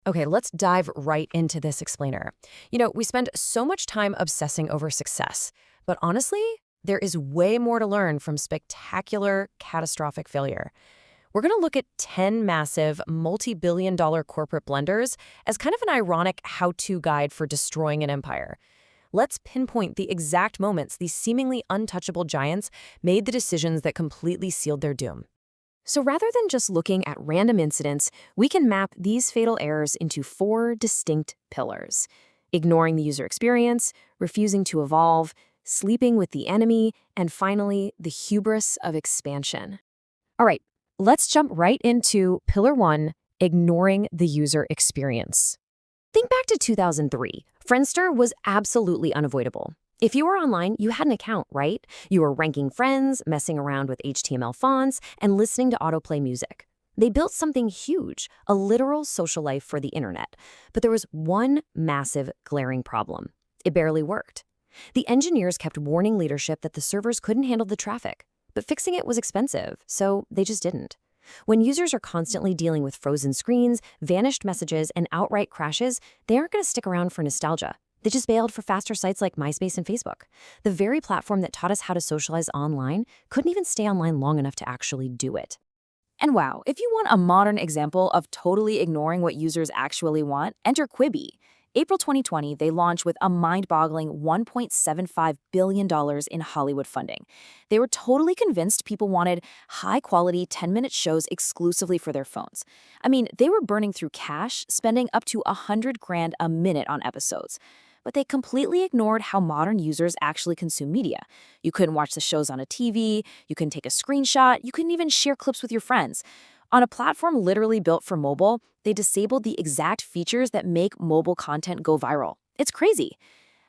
Okay, let's dive right into this explainer. We spend so much time obsessing over success, but honestly, there is way more to learn from spectacular, catastrophic failure. We're going to look at 10 massive, multi-billion-dollar corporate blunders as kind of an ironic how-to guide for destroying an empire. Let's pinpoint the exact moments these seemingly untouchable giants made the decisions that completely sealed their doom. So rather than just looking at random incidents, we can map these fatal errors into four distinct pillars: ignoring the user experience, refusing to evolve, sleeping with the enemy, and finally, the hubris of expansion. All right, let's jump right into pillar one, ignoring the user experience. Think back to 2003. Friendster was absolutely unavoidable. If you were online, you had an account, right? You were ranking friends, messing around with HTML fonts, and listening to autoplay music. They built something huge, a literal social life for the internet. But there was one massive, glaring problem. It barely worked. The engineers kept warning leadership that the servers couldn't handle the traffic, but fixing it was expensive, so they just didn't. When users are constantly dealing with frozen screens, vanished messages, and outright crashes, they aren't going to stick around for nostalgia. They just bailed for faster sites like MySpace and Facebook. The very platform that taught us how to socialize online couldn't even stay online long enough to actually do it. And wow, if you want a modern example of totally ignoring what users actually want, enter Quibi. April 2020, they launched with a mind-boggling $1.75 billion in Hollywood funding. They were totally convinced people wanted high-quality 10-minute shows exclusively for their phones. I mean, they were burning through cash, spending up to $100,000 a minute on episodes. But they completely ignored how modern users actually consume media. You couldn't watch the shows on a TV, you couldn't take a screenshot, you couldn't even share clips with your friends. On a platform literally built for mobile, they disabled the exact features that make mobile content go viral. It's crazy.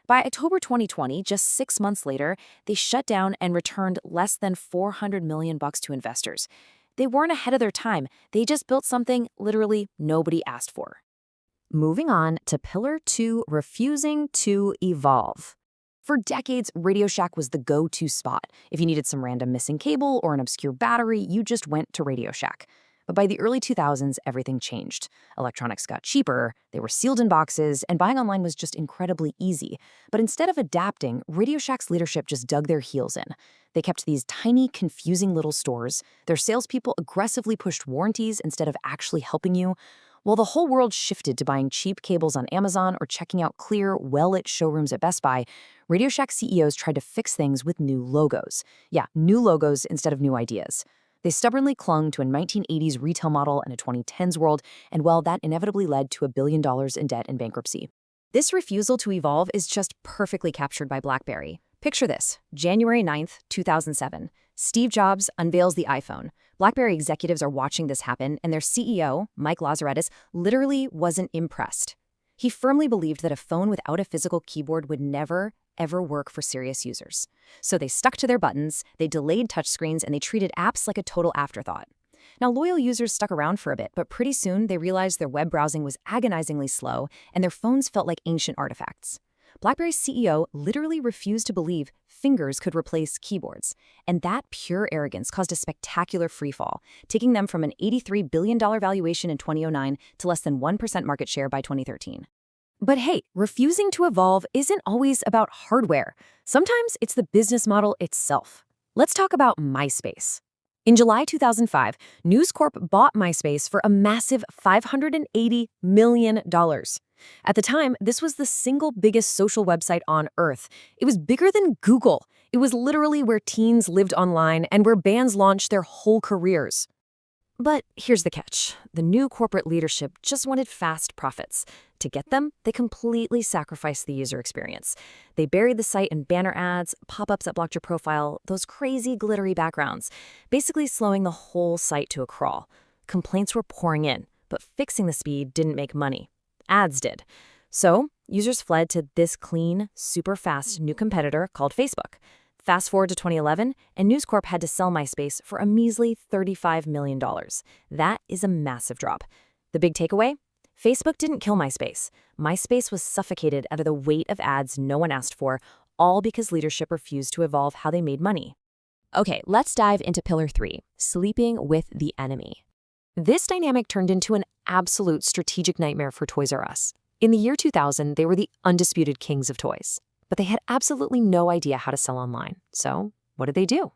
By October 2020, just 6 months later, they shut down and returned less than $400 million to investors. They weren't ahead of their time. They just built something literally nobody asked for. Moving on to pillar two, refusing to evolve. For decades, Radio Shack was the go-to spot. If you needed some random missing cable or an obscure battery, you just went to Radio Shack. But by the early 2000s, everything changed. Electronics got cheaper, they were sealed in boxes, and buying online was just incredibly easy. But instead of adapting, Radio Shack's leadership just dug their heels in. They kept these tiny, confusing little stores. Their salespeople aggressively pushed warranties instead of actually helping you. While the whole world shifted to buying cheap cables on Amazon or checking out clear, well-lit showrooms at Best Buy, Radio Shack CEOs tried to fix things with new logos. Yeah, new logos instead of new ideas. They stubbornly clung to a 1980s retail model and a 2010s world, and well, that inevitably led to $1 billion in debt and bankruptcy. This refusal to evolve is just perfectly captured by BlackBerry. Picture this: January 9th, 2007. Steve Jobs unveils the iPhone. BlackBerry executives are watching this happen, and their CEO, Mike Lazaridis, literally wasn't impressed. He firmly believed that a phone without a physical keyboard would never, ever work for serious users. So they stuck to their buttons, they delayed touchscreens, and they treated apps like a total afterthought. Now, loyal users stuck around for a bit, but pretty soon they realized their web browsing was agonizingly slow, and their phones felt like ancient artifacts. BlackBerry's CEO literally refused to believe fingers could replace keyboards, and that pure arrogance caused a spectacular freefall, taking them from an $83 billion valuation in 2009 to less than 1% market share by 2013. But hey, refusing to evolve isn't always about hardware. Sometimes it's the business model itself. Let's talk about MySpace. In July 2005, News Corp bought MySpace for a massive $580 million. At the time, this was the single biggest social website on Earth. It was bigger than Google. It was literally where teens lived online and where bands launched their whole careers. But here's the catch. The new corporate leadership just wanted fast profits. To get them, they completely sacrificed the user experience. They buried the site in banner ads, pop-ups that blocked your profile, those crazy glittery backgrounds, basically slowing the whole site to a crawl. Complaints were pouring in, but fixing the speed didn't make money. Ads did. So users fled to this clean, super fast new competitor called Facebook. Fast forward to 2011, and News Corp had to sell MySpace for a measly $35 million. That is a massive drop. The big takeaway? Facebook didn't kill MySpace. MySpace was suffocated under the weight of ads no one asked for, all because leadership refused to evolve how they made money. Okay, let's dive into pillar three, sleeping with the enemy. This dynamic turned into an absolute strategic nightmare for Toys R Us. In the year 2000, they were the undisputed kings of toys, but they had absolutely no idea how to sell online. So what did they do?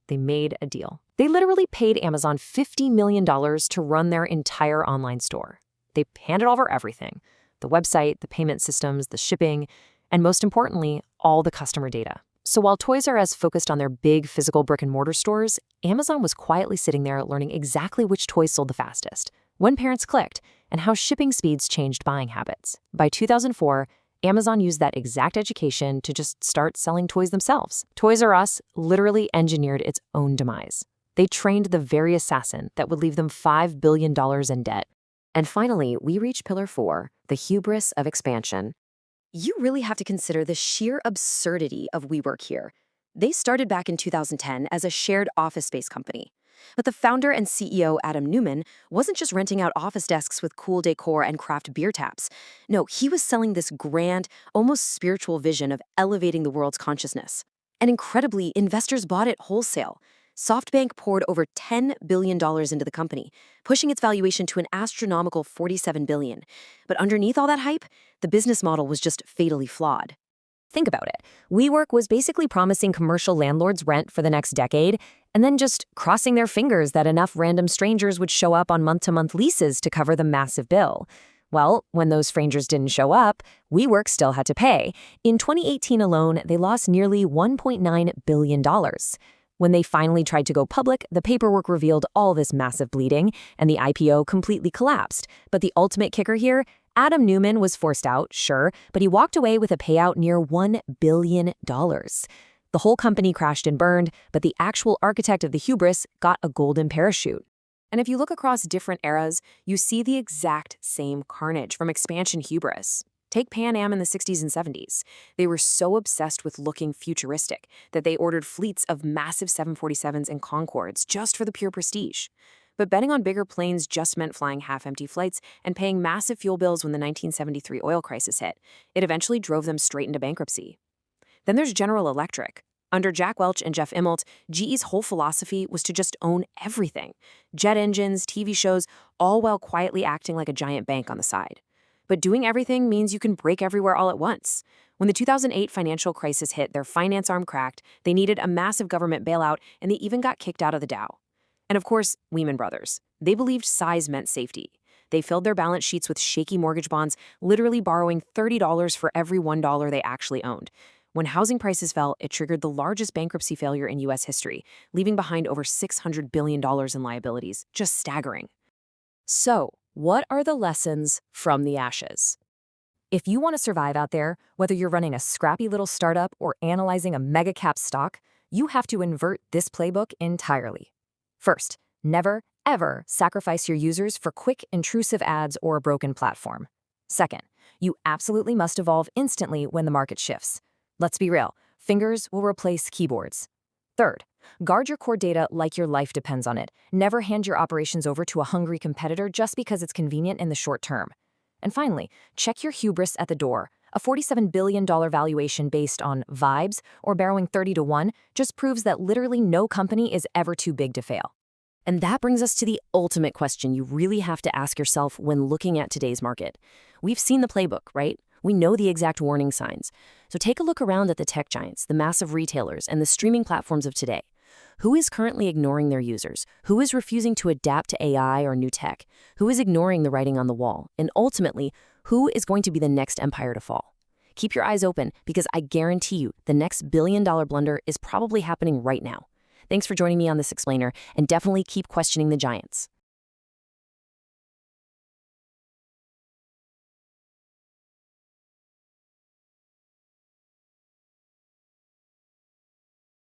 They made a deal. They literally paid Amazon $50 million to run their entire online store. They handed over everything: the website, the payment systems, the shipping, and most importantly, all the customer data. So while Toys R Us focused on their big physical brick-and-mortar stores, Amazon was quietly sitting there learning exactly which toys sold the fastest, when parents clicked, and how shipping speeds changed buying habits. By 2004, Amazon used that exact education to just start selling toys themselves. Toys R Us literally engineered its own demise. They trained the very assassin that would leave them $5 billion in debt. And finally, we reach Pillar 4, the hubris of expansion. You really have to consider the sheer absurdity of WeWork here. They started back in 2010 as a shared office space company. But the founder and CEO, Adam Neumann, wasn't just renting out office desks with cool decor and craft beer taps. No, he was selling this grand, almost spiritual vision of elevating the world's consciousness. And incredibly, investors bought it wholesale. SoftBank poured over $10 billion into the company, pushing its valuation to an astronomical $47 billion. But underneath all that hype, the business model was just fatally flawed. Think about it. WeWork was basically promising commercial landlords rent for the next decade, and then just crossing their fingers that enough random strangers would show up on month-to-month leases to cover the massive bill. Well, when those strangers didn't show up, WeWork still had to pay. In 2018 alone, they lost nearly $1.9 billion. When they finally tried to go public, the paperwork revealed all this massive bleeding, and the IPO completely collapsed. But the ultimate kicker here, Adam Neumann was forced out, sure, but he walked away with a payout near $1 billion. The whole company crashed and burned, but the actual architect of the hubris got a golden parachute. And if you look across different eras, you see the exact same carnage from expansion hubris. Take Pan Am in the 60s and 70s. They were so obsessed with looking futuristic that they ordered fleets of massive 747s and Concordes just for the pure prestige. But betting on bigger planes just meant flying half-empty flights and paying massive fuel bills when the 1973 oil crisis hit. It eventually drove them straight into bankruptcy. Then there's General Electric. Under Jack Welch and Jeff Immelt, GE's whole philosophy was to just own everything. Jet engines, TV shows, all while quietly acting like a giant bank on the side. But doing everything means you can break everywhere all at once. When the 2008 financial crisis hit, their finance arm cracked, they needed a massive government bailout, and they even got kicked out of the Dow. And of course, Lehman Brothers. They believed size meant safety. They filled their balance sheets with shaky mortgage bonds, literally borrowing $30 for every $1 they actually owned. When housing prices fell, it triggered the largest bankruptcy failure in U.S. history, leaving behind over $600 billion in liabilities. Just staggering. So, what are the lessons from the ashes? If you want to survive out there, whether you're running a scrappy little startup or analyzing a mega-cap stock, you have to invert this playbook entirely. First, never, ever sacrifice your users for quick, intrusive ads or a broken platform. Second, you absolutely must evolve instantly when the market shifts. Let's be real, fingers will replace keyboards. Third, guard your core data like your life depends on it. Never hand your operations over to a hungry competitor just because it's convenient in the short term. And finally, check your hubris at the door. A $47 billion valuation based on vibes or borrowing 30-1 just proves that literally no company is ever too big to fail. And that brings us to the ultimate question you really have to ask yourself when looking at today's market. We've seen the playbook, right? We know the exact warning signs. So take a look around at the tech giants, the massive retailers, and the streaming platforms of today. Who is currently ignoring their users? Who is refusing to adapt to AI or new tech? Who is ignoring the writing on the wall? And ultimately, who is going to be the next empire to fall? Keep your eyes open because I guarantee you the next billion-dollar blunder is probably happening right now. Thanks for joining me on this explainer, and definitely keep questioning the giants.